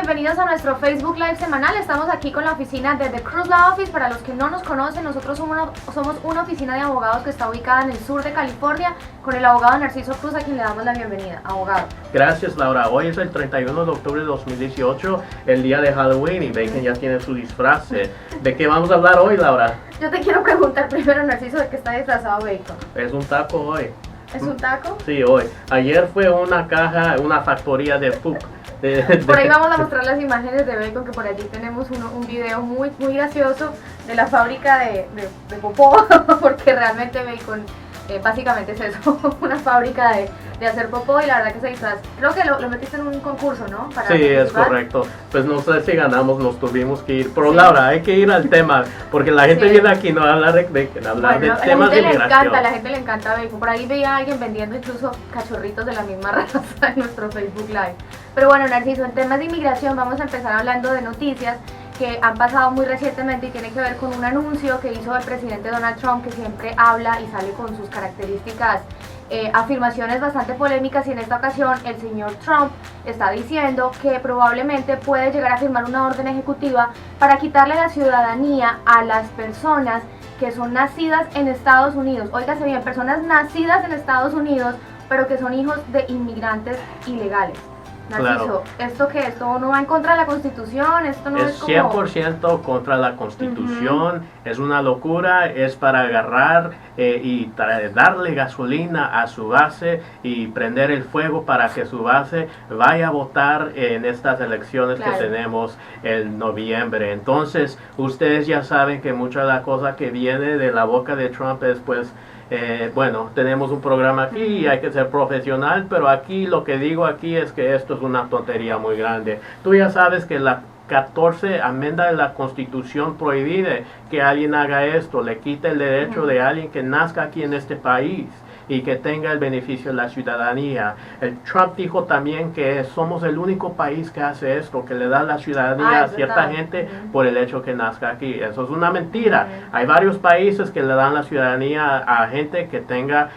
bienvenidos a nuestro Facebook Live semanal. Estamos aquí con la oficina de The Cruz Law Office. Para los que no nos conocen, nosotros somos una oficina de abogados que está ubicada en el sur de California, con el abogado Narciso Cruz, a quien le damos la bienvenida. Abogado. Gracias, Laura. Hoy es el 31 de octubre de 2018, el día de Halloween, y Bacon ya tiene su disfraz. ¿De qué vamos a hablar hoy, Laura? Yo te quiero preguntar primero, Narciso, ¿de qué está disfrazado Bacon? Es un taco hoy. ¿Es un taco? Sí, hoy. Ayer fue una factoría de Puck. Por ahí vamos a mostrar las imágenes de Bacon, que por allí tenemos un video muy gracioso de la fábrica de popó, porque realmente Bacon básicamente es eso, una fábrica de hacer popó, y la verdad que se disfraz. Creo que lo metiste en un concurso, ¿no? Para sí, participar. Es correcto. Pues no sé si ganamos, nos tuvimos que ir. Pero sí, Laura, hay que ir al tema, porque la gente viene aquí no a hablar de temas de migración. A la gente le encanta Bacon. Por ahí veía a alguien vendiendo incluso cachorritos de la misma raza en nuestro Facebook Live. Pero bueno, Narciso, en temas de inmigración vamos a empezar hablando de noticias que han pasado muy recientemente y tiene que ver con un anuncio que hizo el presidente Donald Trump, que siempre habla y sale con sus características, afirmaciones bastante polémicas, y en esta ocasión el señor Trump está diciendo que probablemente puede llegar a firmar una orden ejecutiva para quitarle la ciudadanía a las personas que son nacidas en Estados Unidos. Óigase bien, personas nacidas en Estados Unidos, pero que son hijos de inmigrantes ilegales. Narciso, claro. ¿Esto no va en contra de la Constitución? ¿Esto no es como...? 100% contra la Constitución, es una locura, es para agarrar y darle gasolina a su base y prender el fuego para que su base vaya a votar en estas elecciones que tenemos en noviembre. Entonces, ustedes ya saben que mucha de la cosa que viene de la boca de Trump es pues... bueno, tenemos un programa aquí y hay que ser profesional, pero aquí lo que digo aquí es que esto es una tontería muy grande. Tú ya sabes que la 14 enmienda de la Constitución prohíbe que alguien haga esto, le quita el derecho de alguien que nazca aquí en este país y que tenga el beneficio de la ciudadanía. El Trump dijo también que somos el único país que hace esto, que le da la ciudadanía a cierta gente por el hecho que nazca aquí. Eso es una mentira. Hay varios países que le dan la ciudadanía a gente que tenga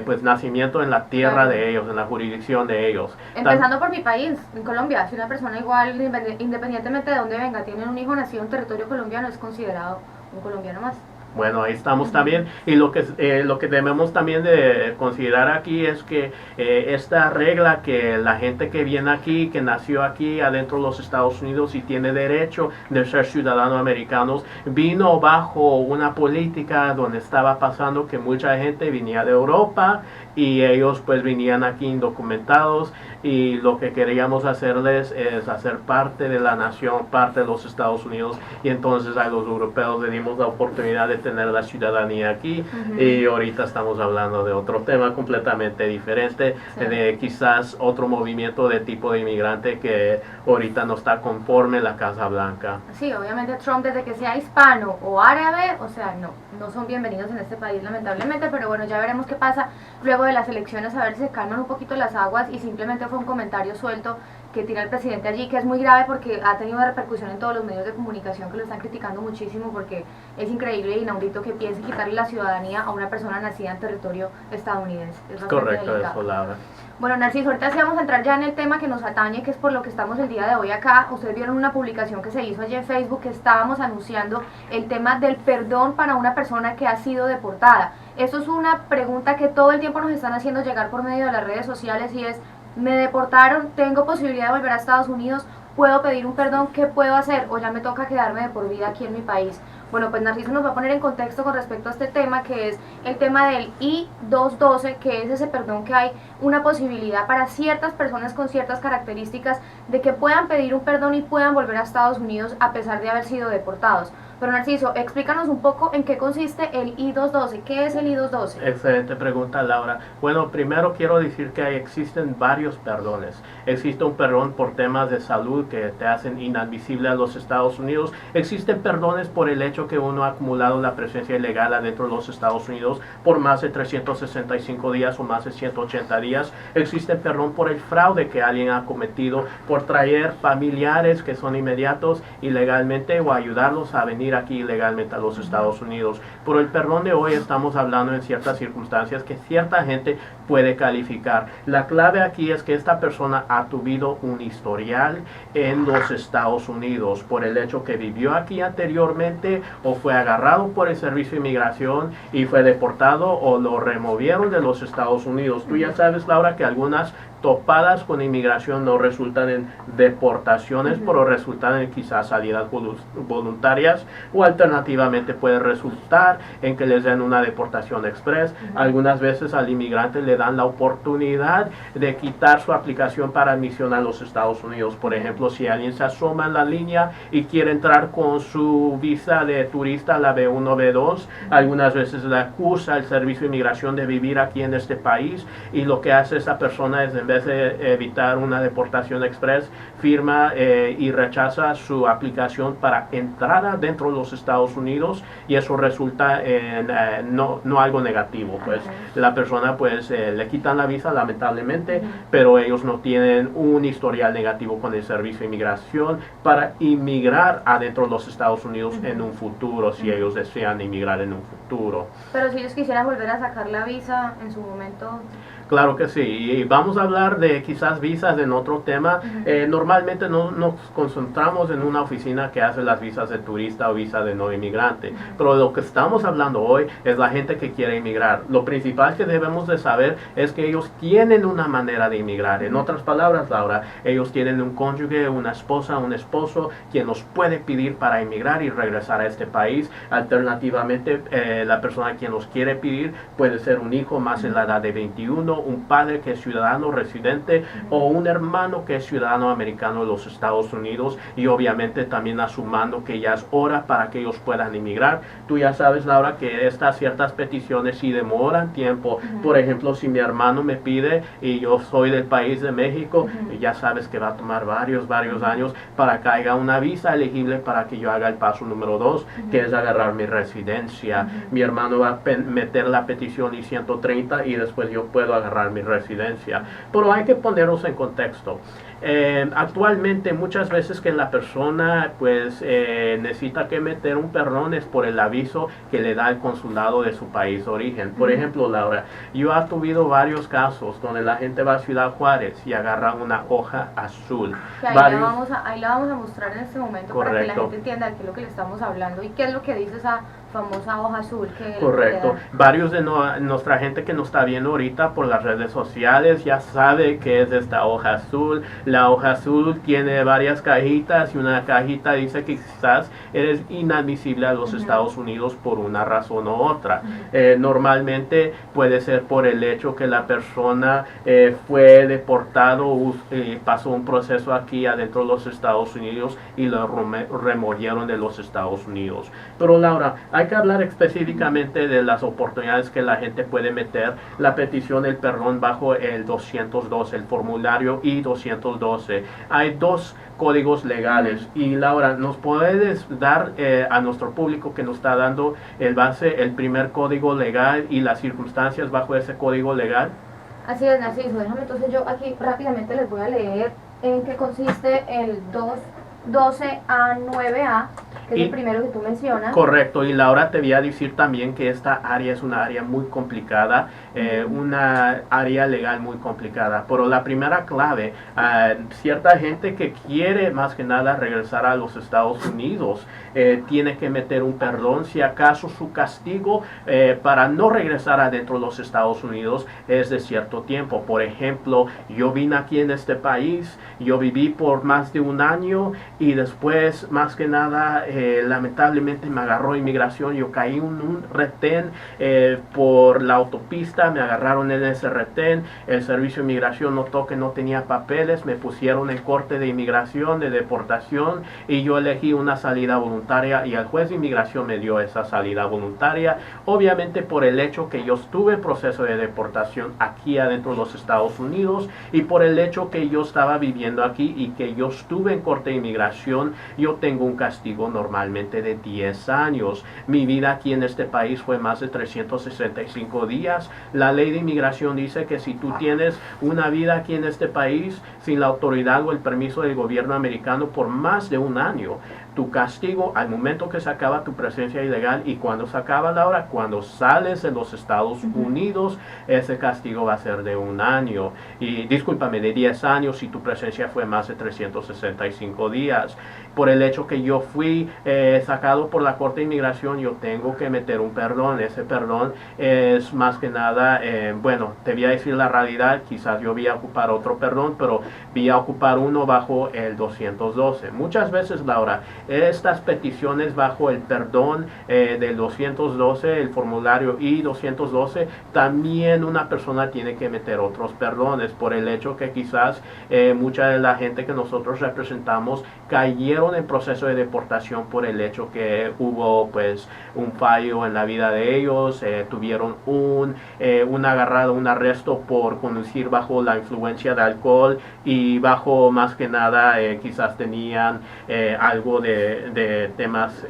pues nacimiento en la tierra de ellos, en la jurisdicción de ellos. Empezando por mi país, en Colombia, si una persona igual, independientemente de dónde venga, tiene un hijo nacido en territorio colombiano, es considerado un colombiano más. Bueno, ahí estamos también, y lo que debemos también de considerar aquí es que esta regla que la gente que viene aquí, que nació aquí adentro de los Estados Unidos y tiene derecho de ser ciudadanos americanos, vino bajo una política donde estaba pasando que mucha gente venía de Europa y ellos pues venían aquí indocumentados, y lo que queríamos hacerles es hacer parte de la nación, parte de los Estados Unidos, y entonces a los europeos le dimos la oportunidad de tener la ciudadanía aquí. Y ahorita estamos hablando de otro tema completamente diferente, de quizás otro movimiento de tipo de inmigrante que ahorita no está conforme la Casa Blanca. Sí, obviamente Trump, desde que sea hispano o árabe, o sea, no son bienvenidos en este país lamentablemente, pero bueno, ya veremos qué pasa luego de las elecciones, a ver si se calman un poquito las aguas, y simplemente fue un comentario suelto que tira el presidente allí, que es muy grave porque ha tenido una repercusión en todos los medios de comunicación, que lo están criticando muchísimo, porque es increíble e inaudito que piense quitarle la ciudadanía a una persona nacida en territorio estadounidense. Es correcto eso, Laura. Bueno, Narciso, ahorita sí vamos a entrar ya en el tema que nos atañe, que es por lo que estamos el día de hoy acá. Ustedes vieron una publicación que se hizo allí en Facebook, que estábamos anunciando el tema del perdón para una persona que ha sido deportada. Eso es una pregunta que todo el tiempo nos están haciendo llegar por medio de las redes sociales, y es: me deportaron, tengo posibilidad de volver a Estados Unidos, puedo pedir un perdón, ¿qué puedo hacer? O ya me toca quedarme de por vida aquí en mi país. Bueno, pues Narciso nos va a poner en contexto con respecto a este tema, que es el tema del I-212, que es ese perdón que hay una posibilidad para ciertas personas con ciertas características de que puedan pedir un perdón y puedan volver a Estados Unidos a pesar de haber sido deportados. Pero Narciso, explícanos un poco en qué consiste el I-212. ¿Qué es el I-212? Excelente pregunta, Laura. Bueno, primero quiero decir que existen varios perdones. Existe un perdón por temas de salud que te hacen inadmisible a los Estados Unidos. Existen perdones por el hecho que uno ha acumulado la presencia ilegal adentro de los Estados Unidos por más de 365 días o más de 180 días. Existe perdón por el fraude que alguien ha cometido por traer familiares que son inmediatos ilegalmente o ayudarlos a venir venir aquí ilegalmente a los Estados Unidos. Por el perdón de hoy estamos hablando en ciertas circunstancias que cierta gente puede calificar. La clave aquí es que esta persona ha tenido un historial en los Estados Unidos por el hecho que vivió aquí anteriormente o fue agarrado por el Servicio de Inmigración y fue deportado o lo removieron de los Estados Unidos. Tú ya sabes, Laura, que algunas topadas con inmigración no resultan en deportaciones, pero resultan en quizás salidas voluntarias, o alternativamente puede resultar en que les den una deportación express. Algunas veces al inmigrante le dan la oportunidad de quitar su aplicación para admisión a los Estados Unidos. Por ejemplo, si alguien se asoma en la línea y quiere entrar con su visa de turista, la B1, B2, algunas veces le acusa el Servicio de Inmigración de vivir aquí en este país, y lo que hace esa persona es, en vez de evitar una deportación express, firma y rechaza su aplicación para entrada dentro de los Estados Unidos, y eso resulta en no algo negativo. Pues la persona pues le quitan la visa, lamentablemente, pero ellos no tienen un historial negativo con el Servicio de Inmigración para inmigrar adentro de los Estados Unidos en un futuro, si ellos desean inmigrar en un futuro. Pero si ellos quisieran volver a sacar la visa en su momento... Claro que sí, y vamos a hablar de quizás visas en otro tema. Normalmente no nos concentramos en una oficina que hace las visas de turista o visa de no inmigrante, pero lo que estamos hablando hoy es la gente que quiere inmigrar. Lo principal que debemos de saber es que ellos tienen una manera de inmigrar. En otras palabras, Laura, ellos tienen un cónyuge, una esposa, un esposo, quien los puede pedir para inmigrar y regresar a este país. Alternativamente, la persona quien los quiere pedir puede ser un hijo más en la edad de 21, un padre que es ciudadano residente, o un hermano que es ciudadano americano de los Estados Unidos, y obviamente también asumando que ya es hora para que ellos puedan inmigrar. Tú ya sabes, Laura, que estas ciertas peticiones sí demoran tiempo. Por ejemplo, si mi hermano me pide y yo soy del país de México, ya sabes que va a tomar varios años para que haya una visa elegible para que yo haga el paso número 2, que es agarrar mi residencia. Mi hermano va a meter la petición I-130 y después yo puedo agarrar mi residencia. Pero hay que ponernos en contexto. Actualmente muchas veces que la persona pues necesita que meter un perdón es por el aviso que le da el consulado de su país de origen. Por ejemplo, Laura, yo he tenido varios casos donde la gente va a Ciudad Juárez y agarra una hoja azul. Que ahí la vamos a mostrar en este momento. Correcto. Para que la gente entienda de qué es lo que le estamos hablando y qué es lo que dice esa famosa hoja azul. Correcto. Varios de nuestra gente que nos está viendo ahorita por las redes sociales ya sabe qué es esta hoja azul. La hoja azul tiene varias cajitas, y una cajita dice que quizás eres inadmisible a los Estados Unidos por una razón u otra. Normalmente puede ser por el hecho que la persona fue deportado, pasó un proceso aquí adentro de los Estados Unidos y lo removieron de los Estados Unidos. Pero Laura, hay que hablar específicamente de las oportunidades que la gente puede meter la petición del perdón bajo el 212, el formulario I-212. Hay dos códigos legales, y Laura, ¿nos puedes dar a nuestro público que nos está dando el primer código legal y las circunstancias bajo ese código legal? Así es, Narciso. Déjame entonces yo aquí rápidamente les voy a leer en qué consiste el 212A9A, que es el primero que tú mencionas. Correcto, y Laura, te voy a decir también que esta área es una área muy complicada, una área legal muy complicada. Pero la primera clave, cierta gente que quiere más que nada regresar a los Estados Unidos, tiene que meter un perdón si acaso su castigo para no regresar adentro de los Estados Unidos es de cierto tiempo. Por ejemplo, yo vine aquí en este país, yo viví por más de un año, y después más que nada lamentablemente me agarró inmigración. Yo caí en un retén por la autopista, me agarraron en ese retén, el servicio de inmigración notó que no tenía papeles, me pusieron en corte de inmigración, de deportación, y yo elegí una salida voluntaria, y el juez de inmigración me dio esa salida voluntaria, obviamente por el hecho que yo estuve en proceso de deportación aquí adentro de los Estados Unidos, y por el hecho que yo estaba viviendo aquí y que yo estuve en corte de inmigración. Yo tengo un castigo normalmente de 10 años. Mi vida aquí en este país fue más de 365 días. La ley de inmigración dice que si tú tienes una vida aquí en este país sin la autoridad o el permiso del gobierno americano por más de un año, tu castigo al momento que se acaba tu presencia ilegal y cuando se acaba la hora, cuando sales de los Estados Unidos, ese castigo va a ser de 1 año. Y discúlpame, de 10 años si tu presencia fue más de 365 días. Por el hecho que yo fui sacado por la Corte de Inmigración, yo tengo que meter un perdón. Ese perdón es más que nada, bueno, te voy a decir la realidad, quizás yo voy a ocupar otro perdón, pero voy a ocupar uno bajo el 212. Muchas veces, Laura, estas peticiones bajo el perdón del 212, el formulario I-212, también una persona tiene que meter otros perdones por el hecho que quizás mucha de la gente que nosotros representamos cayeron en proceso de deportación por el hecho que hubo pues un fallo en la vida de ellos, tuvieron un agarrado, un arresto por conducir bajo la influencia de alcohol y bajo más que nada quizás tenían algo de temas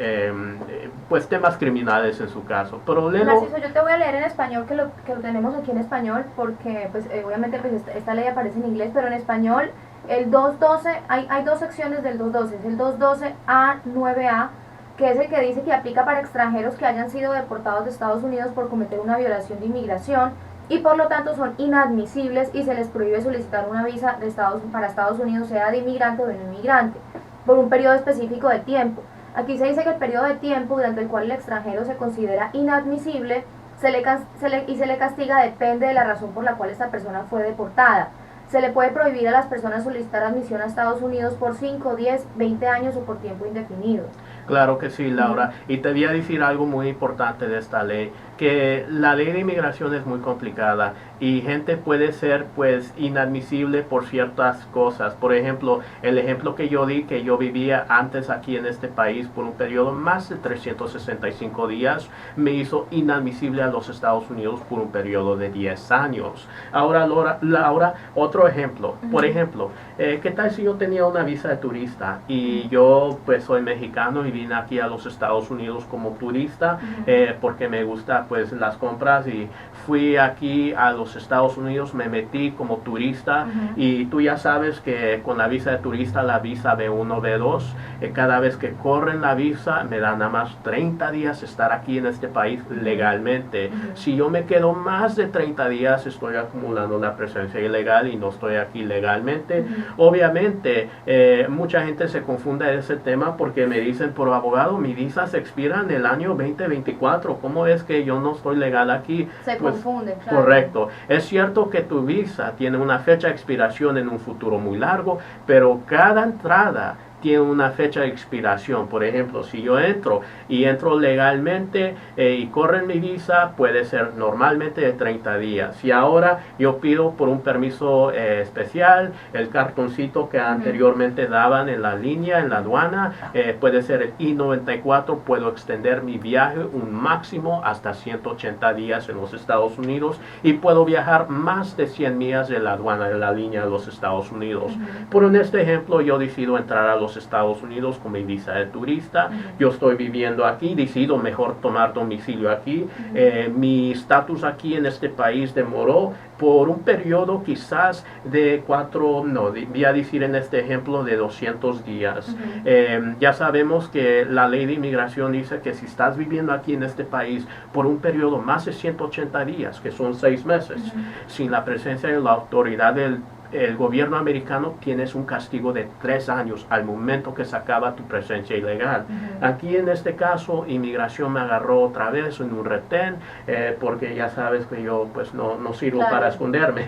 pues temas criminales en su caso. Pero Narciso, yo te voy a leer en español que lo tenemos aquí en español porque pues obviamente pues esta ley aparece en inglés, pero en español el 212, hay dos secciones del 212, es el 212A9A, que es el que dice que aplica para extranjeros que hayan sido deportados de Estados Unidos por cometer una violación de inmigración y por lo tanto son inadmisibles y se les prohíbe solicitar una visa para Estados Unidos, sea de inmigrante o de no inmigrante, por un periodo específico de tiempo. Aquí se dice que el periodo de tiempo durante el cual el extranjero se considera inadmisible y se le castiga depende de la razón por la cual esta persona fue deportada. Se le puede prohibir a las personas solicitar admisión a Estados Unidos por 5, 10, 20 años o por tiempo indefinido. Claro que sí, Laura. Y te voy a decir algo muy importante de esta ley, que la ley de inmigración es muy complicada y gente puede ser pues inadmisible por ciertas cosas. Por ejemplo, el ejemplo que yo di, que yo vivía antes aquí en este país por un periodo más de 365 días, me hizo inadmisible a los Estados Unidos por un periodo de 10 años. Ahora, Laura, otro ejemplo. Por ejemplo, ¿qué tal si yo tenía una visa de turista y yo pues soy mexicano y vine aquí a los Estados Unidos como turista porque me gusta pues las compras y fui aquí a los Estados Unidos, me metí como turista y tú ya sabes que con la visa de turista, la visa B1, B2, cada vez que corren la visa me dan nada más 30 días estar aquí en este país legalmente. Si yo me quedo más de 30 días estoy acumulando la presencia ilegal y no estoy aquí legalmente. Obviamente mucha gente se confunde en ese tema porque me dicen, por abogado, mi visa se expira en el año 2024, ¿cómo es que yo no estoy legal aquí? Se pues, confunde, claro. Correcto. Es cierto que tu visa tiene una fecha de expiración en un futuro muy largo, pero cada entrada tiene una fecha de expiración. Por ejemplo, si yo entro legalmente y corren mi visa, puede ser normalmente de 30 días. Si ahora yo pido por un permiso especial, el cartoncito que anteriormente daban en la línea, en la aduana, puede ser el I-94, puedo extender mi viaje un máximo hasta 180 días en los Estados Unidos y puedo viajar más de 100 millas de la aduana, de la línea de los Estados Unidos. Por en este ejemplo, yo decido entrar a los Estados Unidos con mi visa de turista. Yo estoy viviendo aquí, decido mejor tomar domicilio aquí. Mi estatus aquí en este país demoró por un periodo quizás de voy a decir en este ejemplo de 200 días. Ya sabemos que la ley de inmigración dice que si estás viviendo aquí en este país por un periodo más de 180 días, que son 6 meses, sin la presencia de la autoridad del gobierno americano, tienes un castigo de 3 años al momento que se acaba tu presencia ilegal. Aquí en este caso, inmigración me agarró otra vez en un retén, porque ya sabes que yo pues no sirvo para esconderme.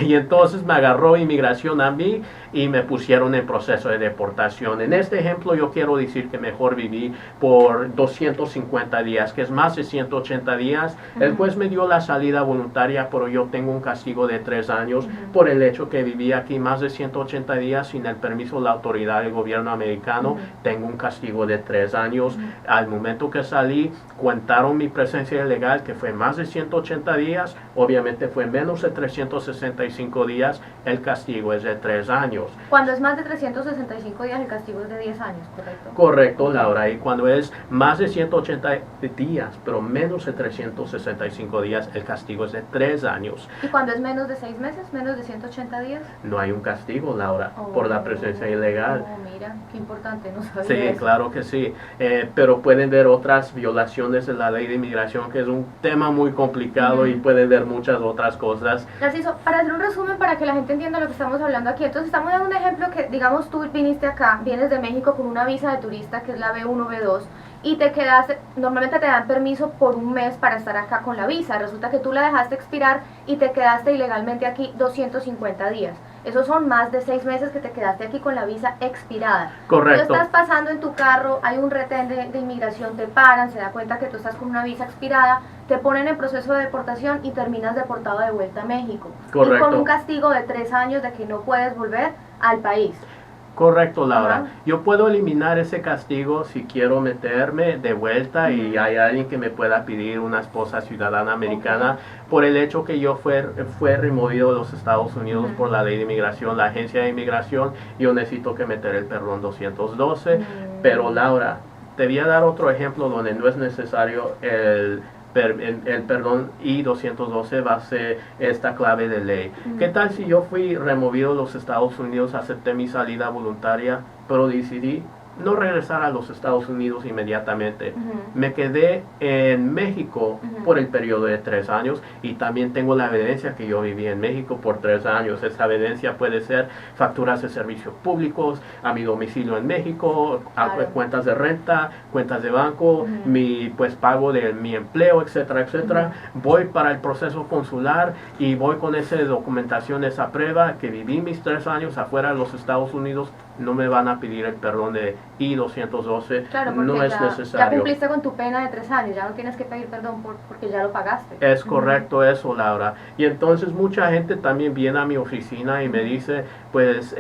Y entonces me agarró inmigración a mí y me pusieron en proceso de deportación. En este ejemplo yo quiero decir que mejor viví por 250 días, que es más de 180 días. El juez me dio la salida voluntaria, pero yo tengo un castigo de 3 años por el hecho que viví aquí más de 180 días sin el permiso de la autoridad del gobierno americano. Tengo un castigo de 3 años. Al momento que salí, contaron mi presencia ilegal, que fue más de 180 días. Obviamente fue menos de 365 días. El castigo es de 3 años. Cuando es más de 365 días, el castigo es de 10 años, ¿correcto? Correcto, Laura. Y cuando es más de 180 días, pero menos de 365 días, el castigo es de 3 años. ¿Y cuando es menos de 6 meses, menos de 180 días? 250 días? No hay un castigo, Laura, por la presencia ilegal. Mira, qué importante, no sabía Sí, eso. claro que sí, pero pueden ver otras violaciones de la ley de inmigración, que es un tema muy complicado y pueden ver muchas otras cosas. Narciso, para hacer un resumen, para que la gente entienda lo que estamos hablando aquí, entonces estamos dando un ejemplo que, digamos, tú viniste acá, vienes de México con una visa de turista que es la B1, B2, y te quedaste, normalmente te dan permiso por un mes para estar acá con la visa, resulta que tú la dejaste expirar y te quedaste ilegalmente aquí 250 días. Esos son más de 6 meses que te quedaste aquí con la visa expirada. Correcto. Tú estás pasando en tu carro, hay un retén de inmigración, te paran, se da cuenta que tú estás con una visa expirada, te ponen en proceso de deportación y terminas deportado de vuelta a México. Correcto. Y con un castigo de 3 años de que no puedes volver al país. Correcto, Laura. Ajá. Yo puedo eliminar ese castigo si quiero meterme de vuelta y hay alguien que me pueda pedir una esposa ciudadana americana por el hecho que yo fue removido de los Estados Unidos por la ley de inmigración, la agencia de inmigración. Yo necesito que meter el perdón 212. Pero, Laura, te voy a dar otro ejemplo donde no es necesario el perdón I-212 va a ser esta clave de ley. ¿Qué tal si yo fui removido de los Estados Unidos, acepté mi salida voluntaria, pero decidí no regresar a los Estados Unidos inmediatamente? Me quedé en México por el periodo de 3 años y también tengo la evidencia que yo viví en México por 3 años. Esa evidencia puede ser facturas de servicios públicos, a mi domicilio en México, cuentas de renta, cuentas de banco, mi pago de mi empleo, etcétera, etcétera. Voy para el proceso consular y voy con esa documentación, esa prueba que viví mis 3 años afuera de los Estados Unidos. No me van a pedir el perdón de I-212, claro, no es necesario. Ya cumpliste con tu pena de 3 años, ya no tienes que pedir perdón porque ya lo pagaste. Es correcto eso, Laura. Y entonces mucha gente también viene a mi oficina y me dice, pues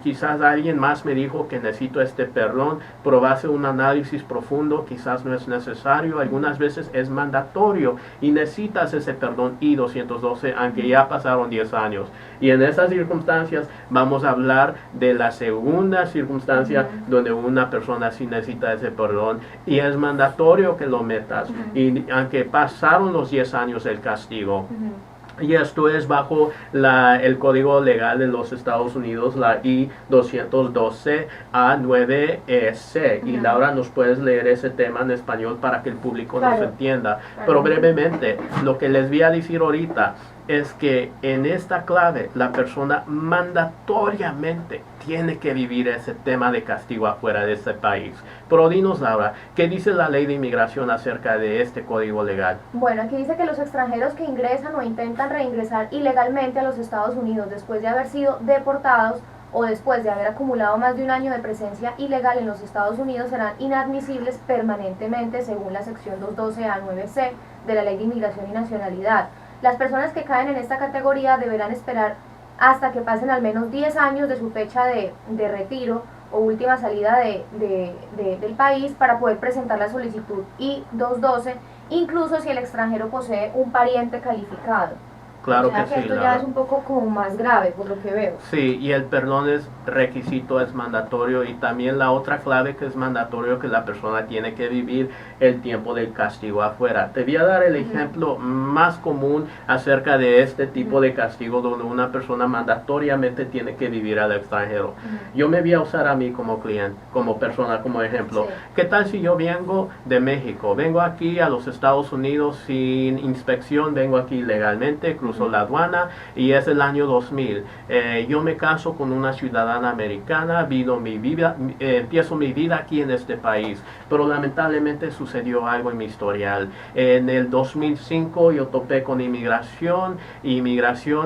quizás alguien más me dijo que necesito este perdón, pero va a hacer un análisis profundo, quizás no es necesario, algunas veces es mandatorio y necesitas ese perdón I-212 aunque ya pasaron 10 años. Y en esas circunstancias vamos a hablar de la segunda circunstancia donde una persona sí necesita ese perdón y es mandatorio que lo metas. Y aunque pasaron los 10 años del castigo, y esto es bajo el Código Legal de los Estados Unidos, la I-212A9C. Y Laura, ¿nos puedes leer ese tema en español para que el público nos entienda? Pero brevemente, lo que les voy a decir ahorita es que en esta clave la persona mandatoriamente tiene que vivir ese tema de castigo afuera de este país. Pero dinos, Laura, ¿qué dice la ley de inmigración acerca de este código legal? Bueno, aquí dice que los extranjeros que ingresan o intentan reingresar ilegalmente a los Estados Unidos después de haber sido deportados o después de haber acumulado más de un año de presencia ilegal en los Estados Unidos serán inadmisibles permanentemente según la sección 212A9C de la Ley de Inmigración y Nacionalidad. Las personas que caen en esta categoría deberán esperar hasta que pasen al menos 10 años de su fecha de retiro o última salida del país para poder presentar la solicitud I-212, incluso si el extranjero posee un pariente calificado. Claro o sea que sí, esto Laura. ya es un poco como más grave por lo que veo. Sí, y el perdón es requisito, es mandatorio, y también la otra clave que es mandatorio, que la persona tiene que vivir el tiempo del castigo afuera. Te voy a dar el ejemplo más común acerca de este tipo de castigo donde una persona mandatoriamente tiene que vivir al extranjero. Yo me voy a usar a mí como cliente, como persona, como ejemplo. Sí. ¿Qué tal si yo vengo de México? Vengo aquí a los Estados Unidos sin inspección, vengo aquí legalmente, cruzo la aduana y es el año 2000. Yo me caso con una ciudadana americana, empiezo mi vida aquí en este país, pero lamentablemente sucedió algo en mi historial. En el 2005 yo topé con inmigración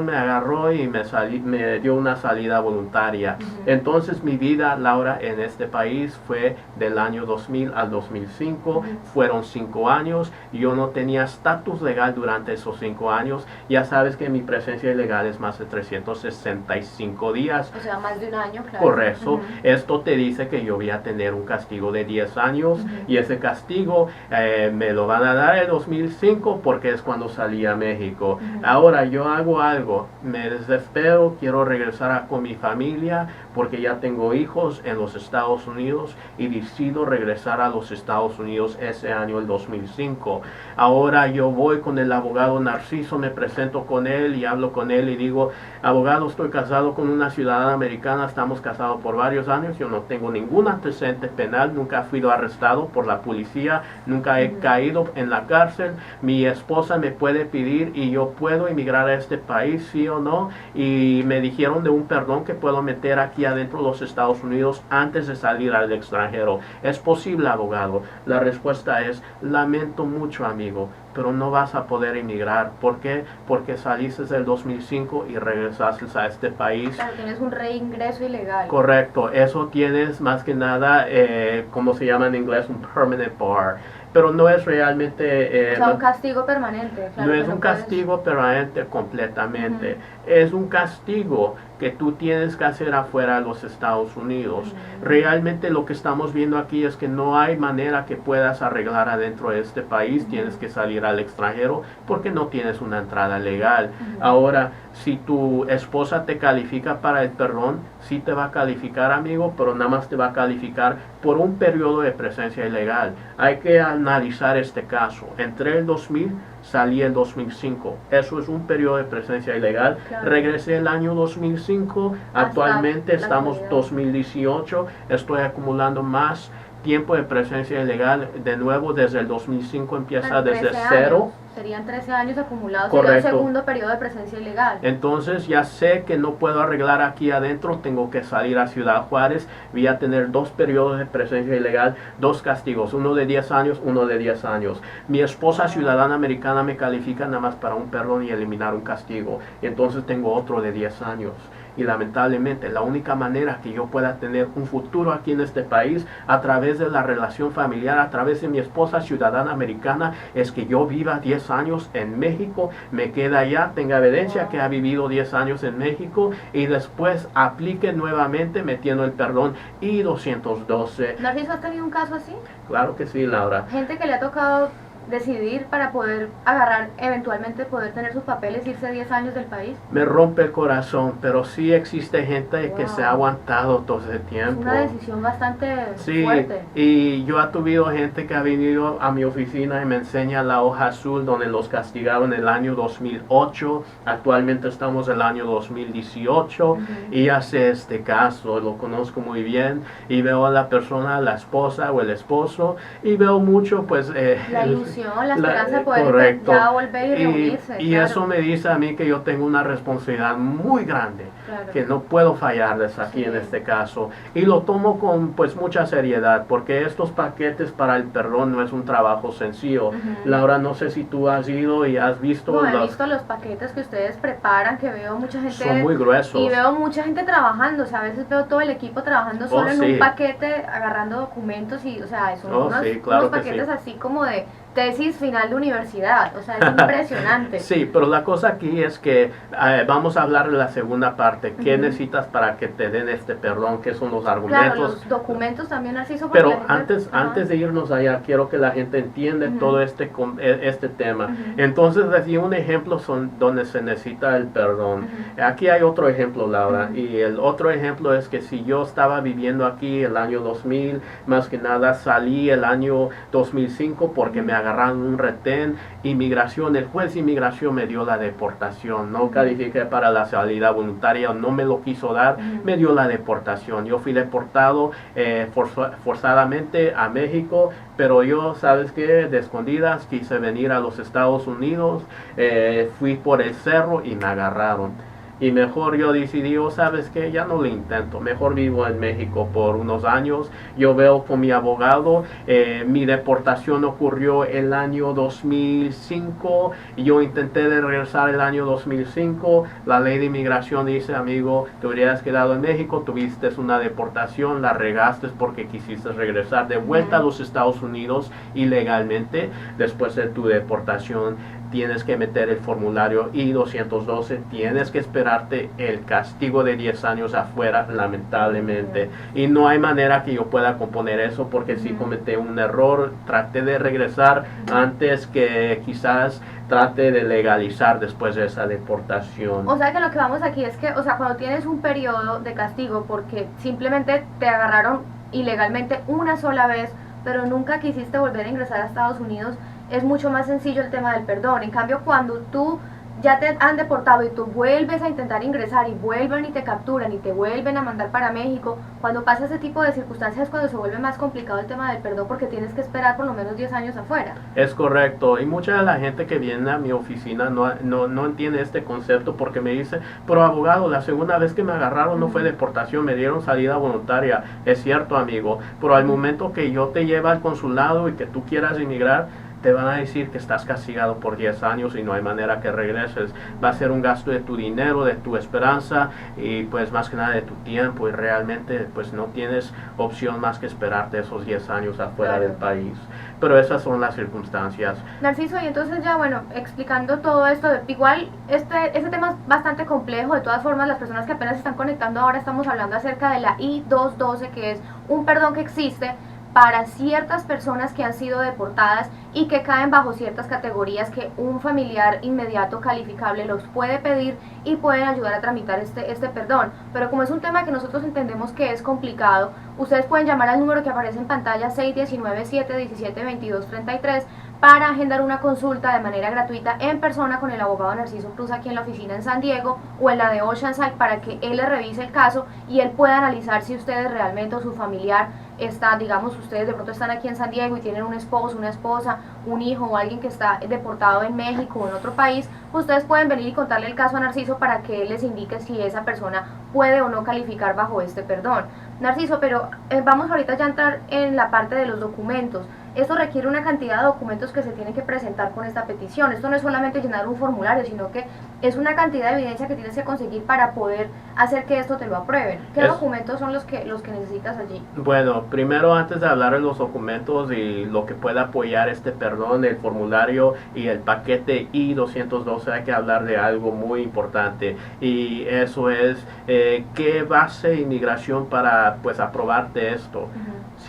me agarró y me dio una salida voluntaria. Entonces mi vida, Laura, en este país fue del año 2000 al 2005, fueron 5 años, yo no tenía estatus legal durante esos 5 años. Ya sabes que mi presencia ilegal es más de 365 días. O sea, más de un año, claro. Correcto. Esto te dice que yo voy a tener un castigo de 10 años y ese castigo me lo van a dar en 2005 porque es cuando salí a México. Ahora yo hago algo, me desespero, quiero regresar con mi familia porque ya tengo hijos en los Estados Unidos y decido regresar a los Estados Unidos ese año, el 2005. Ahora yo voy con el abogado Narciso, me presento hablo con él y digo, abogado, estoy casado con una ciudadana americana, estamos casados por varios años, yo no tengo ningún antecedente penal, nunca he sido arrestado por la policía, nunca he caído en la cárcel, mi esposa me puede pedir y yo puedo emigrar a este país, sí o no, y me dijeron de un perdón que puedo meter aquí adentro de los Estados Unidos antes de salir al extranjero. ¿Es posible, abogado? La respuesta es, lamento mucho, amigo, pero no vas a poder emigrar. ¿Por qué? Porque saliste del 2005 y regresaste a este país. Claro, tienes un reingreso ilegal. Correcto, eso tienes más que nada, como se llama en inglés, un permanent bar. Pero no es realmente... o sea, un castigo permanente. Claro, no es un castigo permanente completamente. Es un castigo que tú tienes que hacer afuera de los Estados Unidos. Realmente lo que estamos viendo aquí es que no hay manera que puedas arreglar adentro de este país. Tienes que salir al extranjero porque no tienes una entrada legal. Ahora, si tu esposa te califica para el perdón, sí te va a calificar, amigo, pero nada más te va a calificar por un periodo de presencia ilegal. Hay que analizar este caso. Entre el 2000 salí en 2005. Eso es un periodo de presencia ilegal. Claro. Regresé el año 2005. Actualmente estamos 2018. Estoy acumulando más tiempo de presencia ilegal. De nuevo, desde el 2005 empieza desde cero. Serían 13 años acumulados. Correcto. Sería el segundo periodo de presencia ilegal. Entonces ya sé que no puedo arreglar aquí adentro, tengo que salir a Ciudad Juárez. Voy a tener 2 periodos de presencia ilegal, 2 castigos, uno de 10 años, uno de 10 años. Mi esposa ciudadana americana me califica nada más para un perdón y eliminar un castigo. Y entonces tengo otro de 10 años. Y lamentablemente la única manera que yo pueda tener un futuro aquí en este país a través de la relación familiar, a través de mi esposa ciudadana americana, es que yo viva 10 años en México, me quede allá, tenga evidencia que ha vivido 10 años en México y después aplique nuevamente metiendo el perdón I-212. ¿Narciso, has tenido un caso así? Claro que sí, Laura. Gente que le ha tocado decidir para poder agarrar, eventualmente poder tener sus papeles, irse 10 años del país. Me rompe el corazón, pero sí existe gente que se ha aguantado todo ese tiempo. Es una decisión bastante Sí, fuerte. y yo he tenido gente que ha venido a mi oficina y me enseña la hoja azul donde los castigaron en el año 2008. Actualmente estamos en el año 2018 y hace este caso, lo conozco muy bien y veo a la persona, la esposa o el esposo y veo mucho pues... la ilusión, la esperanza de poder ya volver y reunirse. Y claro. eso me dice a mí que yo tengo una responsabilidad muy grande, Claro. que no puedo fallarles aquí en este caso. Y lo tomo con pues mucha seriedad, porque estos paquetes para el perdón no es un trabajo sencillo. Laura, no sé si tú has ido y has visto... No, he visto los paquetes que ustedes preparan, que veo mucha gente... Son muy gruesos. Y veo mucha gente trabajando, o sea, a veces veo todo el equipo trabajando solo en un paquete, agarrando documentos y, o sea, son unos paquetes así como de tesis final de universidad, o sea, es impresionante. Sí, pero la cosa aquí es que vamos a hablar de la segunda parte. ¿Qué necesitas para que te den este perdón? ¿Qué son los argumentos? Claro, los documentos también así son. Pero antes de irnos allá, quiero que la gente entienda todo este tema. Entonces, decía un ejemplo donde se necesita el perdón. Aquí hay otro ejemplo, Laura, y el otro ejemplo es que si yo estaba viviendo aquí el año 2000, más que nada salí el año 2005 porque me agarraron un retén, inmigración, el juez de inmigración me dio la deportación, no califiqué para la salida voluntaria, no me lo quiso dar, me dio la deportación. Yo fui deportado forzadamente a México, pero yo, ¿sabes qué? De escondidas quise venir a los Estados Unidos, fui por el cerro y me agarraron. Y mejor yo decidí, ¿sabes qué? Ya no lo intento, mejor vivo en México por unos años. Yo veo con mi abogado, mi deportación ocurrió el año 2005, y yo intenté de regresar el año 2005, la ley de inmigración dice, amigo, te hubieras quedado en México, tuviste una deportación, la regaste porque quisiste regresar de vuelta a los Estados Unidos ilegalmente, después de tu deportación. Tienes que meter el formulario I-212, tienes que esperarte el castigo de 10 años afuera, lamentablemente. Y no hay manera que yo pueda componer eso porque si cometí un error, traté de regresar antes que quizás trate de legalizar después de esa deportación. O sea que lo que vamos aquí es que, o sea, cuando tienes un periodo de castigo porque simplemente te agarraron ilegalmente una sola vez, pero nunca quisiste volver a ingresar a Estados Unidos, es mucho más sencillo el tema del perdón. En cambio, cuando tú ya te han deportado y tú vuelves a intentar ingresar y vuelven y te capturan y te vuelven a mandar para México, cuando pasa ese tipo de circunstancias es cuando se vuelve más complicado el tema del perdón porque tienes que esperar por lo menos 10 años afuera. Es correcto, y mucha de la gente que viene a mi oficina no entiende este concepto porque me dice, pero abogado, la segunda vez que me agarraron no fue deportación, me dieron salida voluntaria. Es cierto, amigo, pero al momento que yo te lleve al consulado y que tú quieras inmigrar, te van a decir que estás castigado por 10 años y no hay manera que regreses. Va a ser un gasto de tu dinero, de tu esperanza y pues más que nada de tu tiempo, y realmente pues no tienes opción más que esperarte esos 10 años afuera del país. Pero esas son las circunstancias. Narciso, y entonces ya bueno, explicando todo esto, igual este tema es bastante complejo. De todas formas, las personas que apenas se están conectando ahora, estamos hablando acerca de la I-212, que es un perdón que existe para ciertas personas que han sido deportadas y que caen bajo ciertas categorías que un familiar inmediato calificable los puede pedir y pueden ayudar a tramitar este perdón. Pero como es un tema que nosotros entendemos que es complicado, ustedes pueden llamar al número que aparece en pantalla 619-717-2233 para agendar una consulta de manera gratuita en persona con el abogado Narciso Cruz aquí en la oficina en San Diego o en la de Oceanside, para que él le revise el caso y él pueda analizar si ustedes realmente o su familiar está, digamos, ustedes de pronto están aquí en San Diego y tienen un esposo, una esposa, un hijo o alguien que está deportado en México o en otro país, ustedes pueden venir y contarle el caso a Narciso para que él les indique si esa persona puede o no calificar bajo este perdón. Narciso, pero vamos ahorita ya a entrar en la parte de los documentos. Esto requiere una cantidad de documentos que se tienen que presentar con esta petición. Esto no es solamente llenar un formulario, sino que es una cantidad de evidencia que tienes que conseguir para poder hacer que esto te lo aprueben. ¿Qué documentos son los que necesitas allí? Bueno, primero, antes de hablar de los documentos y lo que pueda apoyar este perdón, el formulario y el paquete I-212, hay que hablar de algo muy importante, y eso es qué base inmigración para pues aprobarte esto.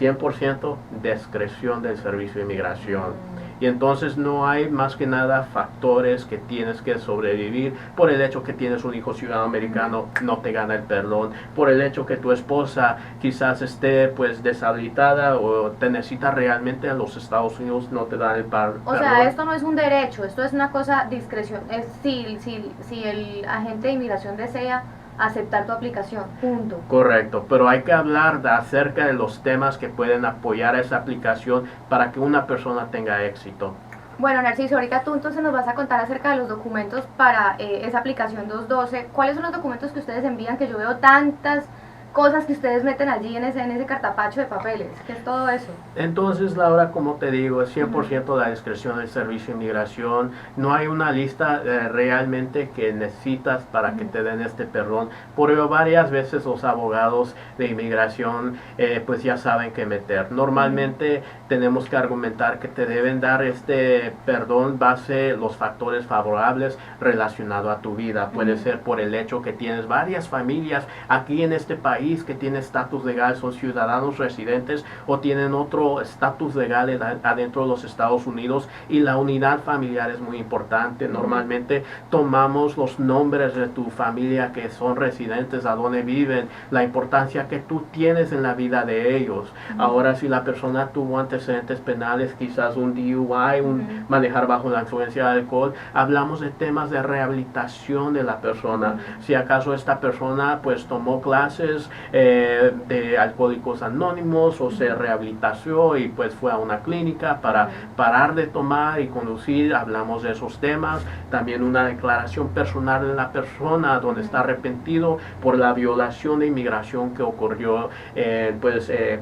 100% discreción del Servicio de Inmigración. Y entonces no hay más que nada factores que tienes que sobrevivir. Por el hecho que tienes un hijo ciudadano americano, no te gana el perdón. Por el hecho que tu esposa quizás esté pues deshabilitada o te necesita realmente en los Estados Unidos, no te dan el perdón. O sea, esto no es un derecho, esto es una cosa discreción. Si el agente de inmigración desea aceptar tu aplicación, punto. Correcto, pero hay que hablar acerca de los temas que pueden apoyar esa aplicación para que una persona tenga éxito. Bueno, Narciso, ahorita tú entonces nos vas a contar acerca de los documentos para esa aplicación 212. ¿Cuáles son los documentos que ustedes envían? Que yo veo tantas cosas que ustedes meten allí en ese cartapacho de papeles. ¿Qué es todo eso? Entonces, Laura, como te digo, es 100% la discreción del Servicio de Inmigración. No hay una lista realmente que necesitas para que te den este perdón. Por ello, varias veces los abogados de inmigración pues ya saben qué meter. Normalmente tenemos que argumentar que te deben dar este perdón base los factores favorables relacionados a tu vida. Puede ser por el hecho que tienes varias familias aquí en este país que tienen estatus legal, son ciudadanos residentes o tienen otro estatus legal adentro de los Estados Unidos, y la unidad familiar es muy importante. Normalmente tomamos los nombres de tu familia que son residentes, a donde viven, la importancia que tú tienes en la vida de ellos. Ahora, si la persona tuvo antecedentes penales, quizás un DUI, un manejar bajo la influencia de alcohol, hablamos de temas de rehabilitación de la persona. Si acaso esta persona pues tomó clases de Alcohólicos Anónimos o se rehabilitació y pues fue a una clínica para parar de tomar y conducir, hablamos de esos temas. También una declaración personal de la persona donde está arrepentido por la violación de inmigración que ocurrió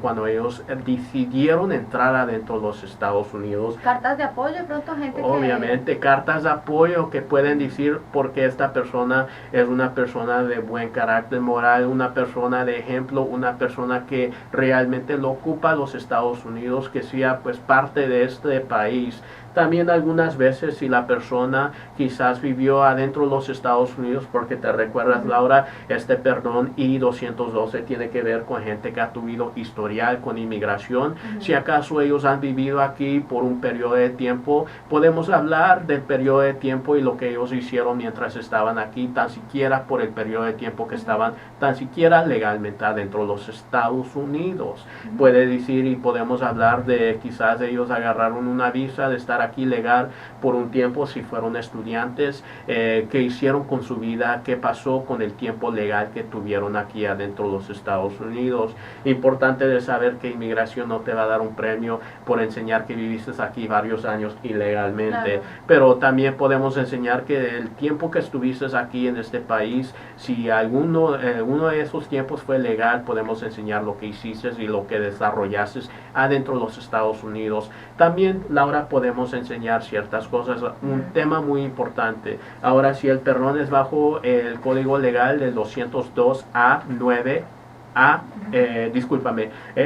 cuando ellos decidieron entrar adentro de los Estados Unidos. Cartas de apoyo, de pronto gente obviamente, cartas de apoyo que pueden decir por qué esta persona es una persona de buen carácter moral, una persona de ejemplo, una persona que realmente lo ocupa los Estados Unidos, que sea pues parte de este país. También algunas veces si la persona quizás vivió adentro de los Estados Unidos, porque te recuerdas, Laura, este perdón I-212 tiene que ver con gente que ha tenido historial con inmigración. Si acaso ellos han vivido aquí por un periodo de tiempo, podemos hablar del periodo de tiempo y lo que ellos hicieron mientras estaban aquí, tan siquiera por el periodo de tiempo que estaban tan siquiera legalmente adentro de los Estados Unidos. Puede decir, y podemos hablar de quizás ellos agarraron una visa de estar aquí legal por un tiempo, si fueron estudiantes, qué hicieron con su vida, qué pasó con el tiempo legal que tuvieron aquí adentro de los Estados Unidos. Importante de saber que inmigración no te va a dar un premio por enseñar que viviste aquí varios años ilegalmente, pero también podemos enseñar que el tiempo que estuviste aquí en este país, si uno de esos tiempos fue legal, podemos enseñar lo que hiciste y lo que desarrollaste adentro de los Estados Unidos. También, Laura, podemos enseñar ciertas cosas, un tema muy importante. Ahora, si el perdón es bajo el código legal del 202A9,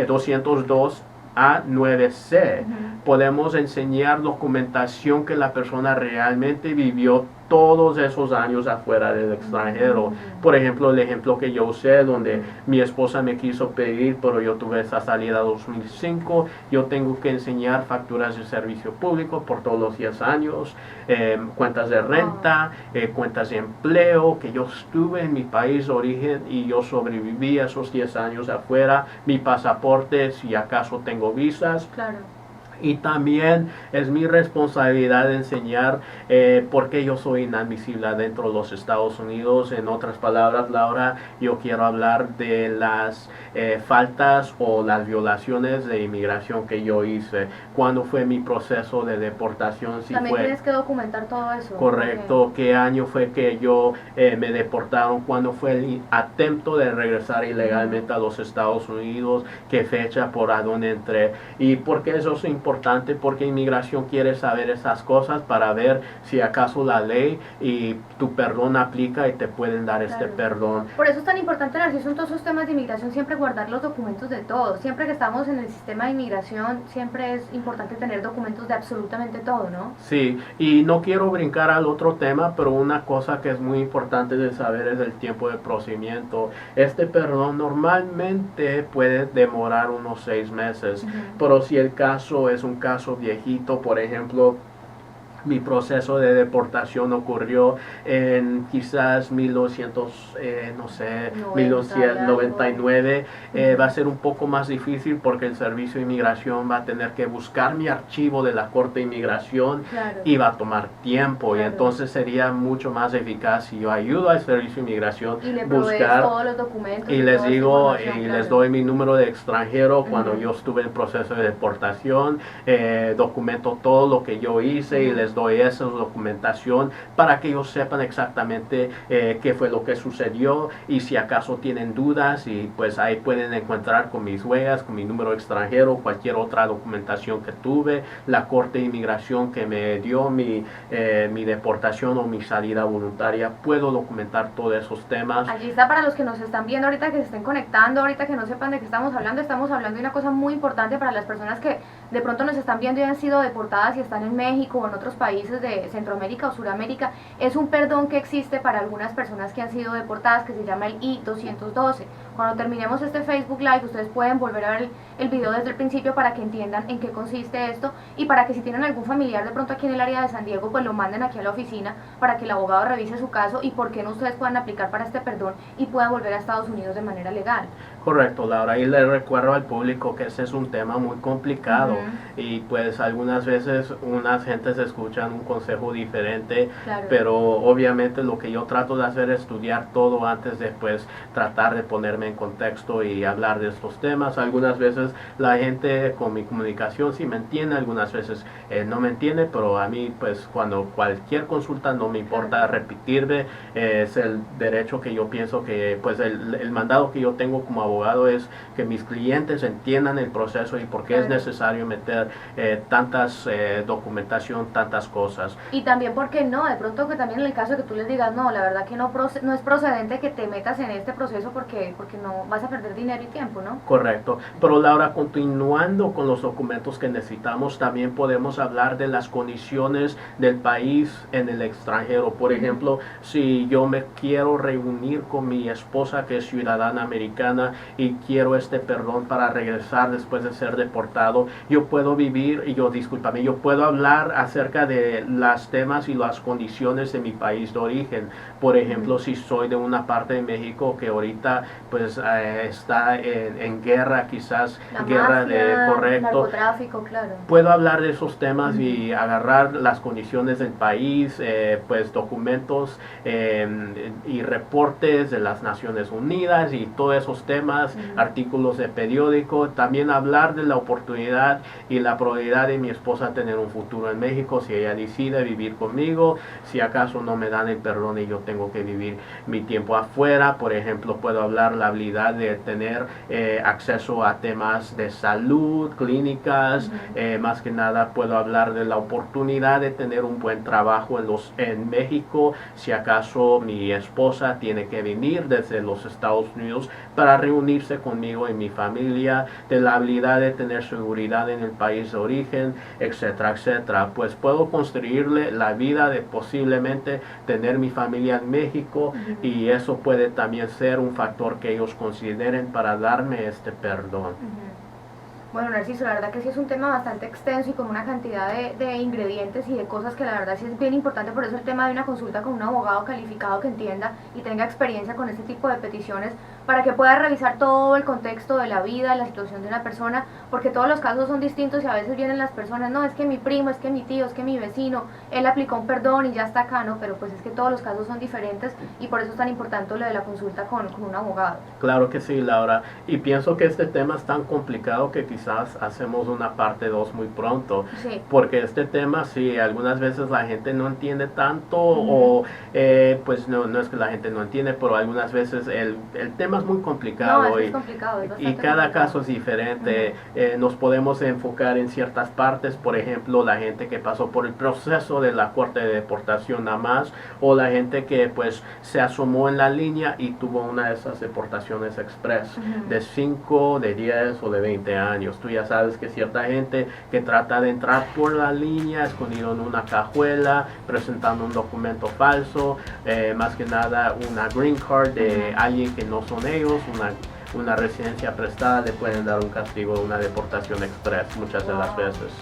202A9C, podemos enseñar documentación que la persona realmente vivió todos esos años afuera del extranjero. Por ejemplo, el ejemplo que yo usé, donde mi esposa me quiso pedir, pero yo tuve esa salida 2005, yo tengo que enseñar facturas de servicio público por todos los 10 años, cuentas de renta, cuentas de empleo, que yo estuve en mi país de origen y yo sobreviví a esos 10 años afuera, mi pasaporte, si acaso tengo visas. Claro. Y también es mi responsabilidad enseñar por qué yo soy inadmisible dentro de los Estados Unidos. En otras palabras, Laura, yo quiero hablar de las faltas o las violaciones de inmigración que yo hice. ¿Cuándo fue mi proceso de deportación? Si también fue, tienes que documentar todo eso. correcto. Okay. ¿Qué año fue que yo me deportaron? ¿Cuándo fue el atento de regresar ilegalmente a los Estados Unidos? ¿Qué fecha? ¿Por a dónde entré? ¿Y por qué eso es importante? Porque inmigración quiere saber esas cosas para ver si acaso la ley y tu perdón aplica y te pueden dar este perdón. Por eso es tan importante, Narciso, en todos esos temas de inmigración siempre guardar los documentos de todo. Siempre que estamos en el sistema de inmigración, siempre es importante tener documentos de absolutamente todo, ¿no? Sí, y no quiero brincar al otro tema, pero una cosa que es muy importante de saber es el tiempo de procedimiento. Este perdón normalmente puede demorar unos 6 meses, pero si el caso es un caso viejito, por ejemplo, mi proceso de deportación ocurrió en quizás 1999. Va a ser un poco más difícil porque el Servicio de Inmigración va a tener que buscar mi archivo de la Corte de Inmigración y va a tomar tiempo. Y entonces sería mucho más eficaz si yo ayudo al Servicio de Inmigración y le buscar todos los documentos y les digo y les doy mi número de extranjero cuando yo estuve en proceso de deportación, documento todo lo que yo hice y les doy esa documentación para que ellos sepan exactamente qué fue lo que sucedió y si acaso tienen dudas, y pues ahí pueden encontrar con mis huellas, con mi número extranjero, cualquier otra documentación que tuve, la Corte de Inmigración que me dio mi deportación o mi salida voluntaria. Puedo documentar todos esos temas. Allí está para los que nos están viendo ahorita, que se estén conectando ahorita, que no sepan de qué estamos hablando de una cosa muy importante para las personas que de pronto nos están viendo y han sido deportadas y están en México o en otros países de Centroamérica o Suramérica. Es un perdón que existe para algunas personas que han sido deportadas, que se llama el I-212. Cuando terminemos este Facebook Live, ustedes pueden volver a ver el video desde el principio para que entiendan en qué consiste esto y para que si tienen algún familiar de pronto aquí en el área de San Diego, pues lo manden aquí a la oficina para que el abogado revise su caso y por qué no ustedes puedan aplicar para este perdón y puedan volver a Estados Unidos de manera legal. Correcto, Laura, y le recuerdo al público que ese es un tema muy complicado y pues algunas veces unas gentes escuchan un consejo diferente, pero obviamente lo que yo trato de hacer es estudiar todo antes de pues tratar de ponerme en contexto y hablar de estos temas. Algunas veces la gente con mi comunicación sí me entiende, algunas veces no me entiende, pero a mí pues cuando cualquier consulta no me importa repetirme, es el derecho que yo pienso que pues el mandado que yo tengo como abogado es que mis clientes entiendan el proceso y por qué es necesario meter tantas documentación, tantas cosas. Y también porque no, de pronto que también en el caso de que tú les digas, no, la verdad que no es procedente que te metas en este proceso porque no vas a perder dinero y tiempo, ¿no? Correcto. Pero Laura, continuando con los documentos que necesitamos, también podemos hablar de las condiciones del país en el extranjero. Por ejemplo, si yo me quiero reunir con mi esposa que es ciudadana americana, y quiero este perdón para regresar después de ser deportado, yo puedo vivir, yo puedo hablar acerca de las temas y las condiciones de mi país de origen. Por ejemplo, si soy de una parte de México que ahorita pues está en guerra, quizás La guerra mafia, correcto, narcotráfico, claro. puedo hablar de esos temas y agarrar las condiciones del país, pues documentos y reportes de las Naciones Unidas y todos esos temas, artículos de periódico, también hablar de la oportunidad y la probabilidad de mi esposa tener un futuro en México si ella decide vivir conmigo, si acaso no me dan el perdón y yo tengo que vivir mi tiempo afuera. Por ejemplo, puedo hablar la habilidad de tener acceso a temas de salud, clínicas, más que nada puedo hablar de la oportunidad de tener un buen trabajo en México si acaso mi esposa tiene que venir desde los Estados Unidos para reunirse conmigo y mi familia, de la habilidad de tener seguridad en el país de origen, etcétera, etcétera. Pues puedo construirle la vida de posiblemente tener mi familia en México y eso puede también ser un factor que ellos consideren para darme este perdón. Bueno, Narciso, la verdad que sí es un tema bastante extenso y con una cantidad de ingredientes y de cosas que la verdad sí es bien importante, por eso el tema de una consulta con un abogado calificado que entienda y tenga experiencia con este tipo de peticiones para que pueda revisar todo el contexto de la vida, la situación de una persona, porque todos los casos son distintos y a veces vienen las personas, no, es que mi primo, es que mi tío, es que mi vecino, él aplicó un perdón y ya está acá, ¿no? Pero pues es que todos los casos son diferentes y por eso es tan importante lo de la consulta con un abogado. Claro que sí, Laura, y pienso que este tema es tan complicado que quizás hacemos una parte 2 muy pronto, sí. Porque este tema sí, algunas veces la gente no entiende tanto o pues no es que la gente no entiende, pero algunas veces el tema es muy complicado, no, es complicado, es y cada complicado. caso es diferente. Nos podemos enfocar en ciertas partes, por ejemplo la gente que pasó por el proceso de la corte de deportación nada más, o la gente que pues se asomó en la línea y tuvo una de esas deportaciones express de 5, de 10 o de 20 años. Tú ya sabes que cierta gente que trata de entrar por la línea escondido en una cajuela presentando un documento falso, más que nada una green card de alguien que no son ellos, una residencia prestada, le pueden dar un castigo de una deportación express muchas de las veces.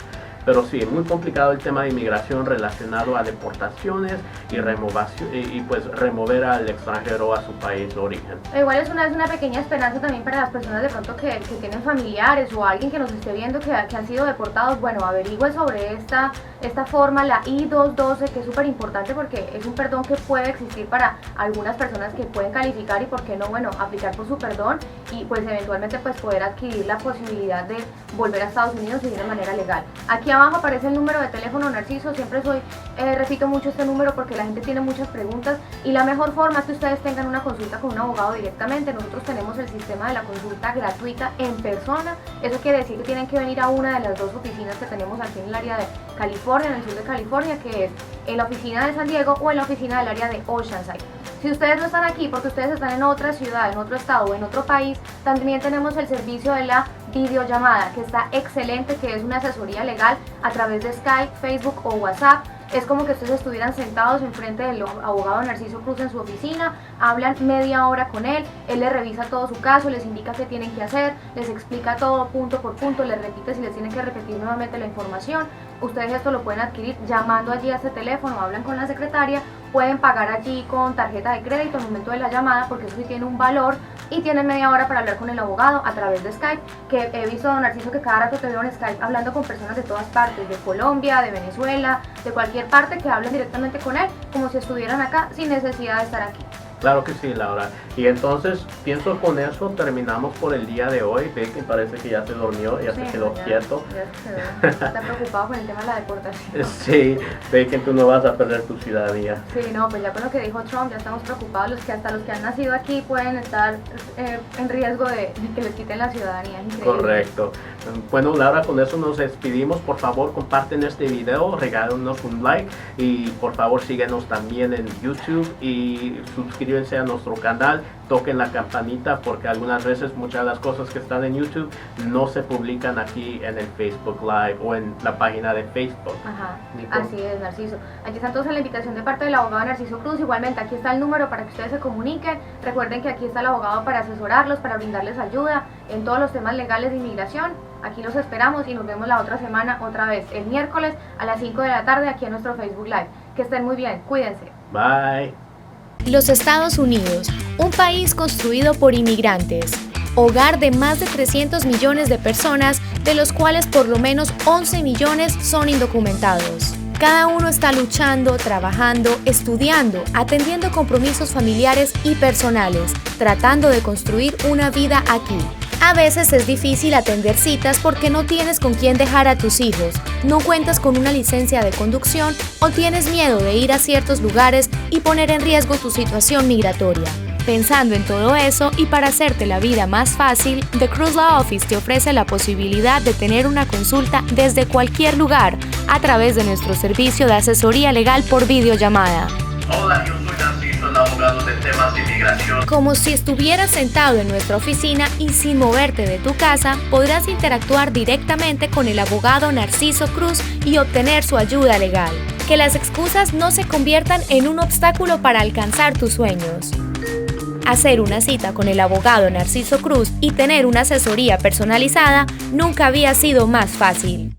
Pero sí, muy complicado el tema de inmigración relacionado a deportaciones y pues remover al extranjero a su país de origen. Igual es una pequeña esperanza también para las personas de pronto que tienen familiares o alguien que nos esté viendo que han sido deportados. Bueno, averigüe sobre esta forma, la I-212, que es súper importante porque es un perdón que puede existir para algunas personas que pueden calificar y por qué no, bueno, aplicar por su perdón y pues eventualmente pues poder adquirir la posibilidad de volver a Estados Unidos y de manera legal. Aquí abajo aparece el número de teléfono, Narciso, siempre repito mucho este número porque la gente tiene muchas preguntas y la mejor forma es que ustedes tengan una consulta con un abogado directamente. Nosotros tenemos el sistema de la consulta gratuita en persona, eso quiere decir que tienen que venir a una de las 2 oficinas que tenemos aquí en el área de California, en el sur de California, que es en la oficina de San Diego o en la oficina del área de Oceanside. Si ustedes no están aquí porque ustedes están en otra ciudad, en otro estado o en otro país, también tenemos el servicio de la videollamada, que está excelente, que es una asesoría legal a través de Skype, Facebook o WhatsApp. Es como que ustedes estuvieran sentados enfrente del abogado Narciso Cruz en su oficina, hablan media hora con él les revisa todo su caso, les indica qué tienen que hacer, les explica todo punto por punto, les repite si les tienen que repetir nuevamente la información. Ustedes esto lo pueden adquirir llamando allí a este teléfono, hablan con la secretaria, pueden pagar allí con tarjeta de crédito al momento de la llamada porque eso sí tiene un valor y tienen media hora para hablar con el abogado a través de Skype, que he visto, don Narciso, que cada rato te veo en Skype hablando con personas de todas partes, de Colombia, de Venezuela, de cualquier parte, que hablen directamente con él como si estuvieran acá sin necesidad de estar aquí. Claro que sí, Laura. Y entonces, pienso con eso terminamos por el día de hoy. Ve que parece que ya se durmió, ya se quedó quieto. Ya se quedó. Está preocupado con el tema de la deportación. Sí, ve que tú no vas a perder tu ciudadanía. Sí, no, pues ya con lo que dijo Trump ya estamos preocupados. Hasta los que han nacido aquí pueden estar en riesgo de que les quiten la ciudadanía. Correcto. Bueno, Laura, con eso nos despedimos. Por favor, comparten este video, regálanos un like y por favor síguenos también en YouTube y suscríbete suscríbanse a nuestro canal, toquen la campanita, porque algunas veces muchas de las cosas que están en YouTube no se publican aquí en el Facebook Live o en la página de Facebook. Ajá, Nicole. así es, Narciso. Aquí está entonces la invitación de parte del abogado Narciso Cruz. Igualmente aquí está el número para que ustedes se comuniquen. Recuerden que aquí está el abogado para asesorarlos, para brindarles ayuda en todos los temas legales de inmigración. Aquí los esperamos y nos vemos la otra semana otra vez, el miércoles a las 5 de la tarde aquí en nuestro Facebook Live. Que estén muy bien, cuídense. Bye. Los Estados Unidos, un país construido por inmigrantes, hogar de más de 300 millones de personas, de los cuales por lo menos 11 millones son indocumentados. Cada uno está luchando, trabajando, estudiando, atendiendo compromisos familiares y personales, tratando de construir una vida aquí. A veces es difícil atender citas porque no tienes con quién dejar a tus hijos, no cuentas con una licencia de conducción o tienes miedo de ir a ciertos lugares y poner en riesgo tu situación migratoria. Pensando en todo eso y para hacerte la vida más fácil, The Cruz Law Office te ofrece la posibilidad de tener una consulta desde cualquier lugar a través de nuestro servicio de asesoría legal por videollamada. Hola, yo soy Narciso, el abogado de temas de inmigración. Como si estuvieras sentado en nuestra oficina y sin moverte de tu casa, podrás interactuar directamente con el abogado Narciso Cruz y obtener su ayuda legal. Que las excusas no se conviertan en un obstáculo para alcanzar tus sueños. Hacer una cita con el abogado Narciso Cruz y tener una asesoría personalizada nunca había sido más fácil.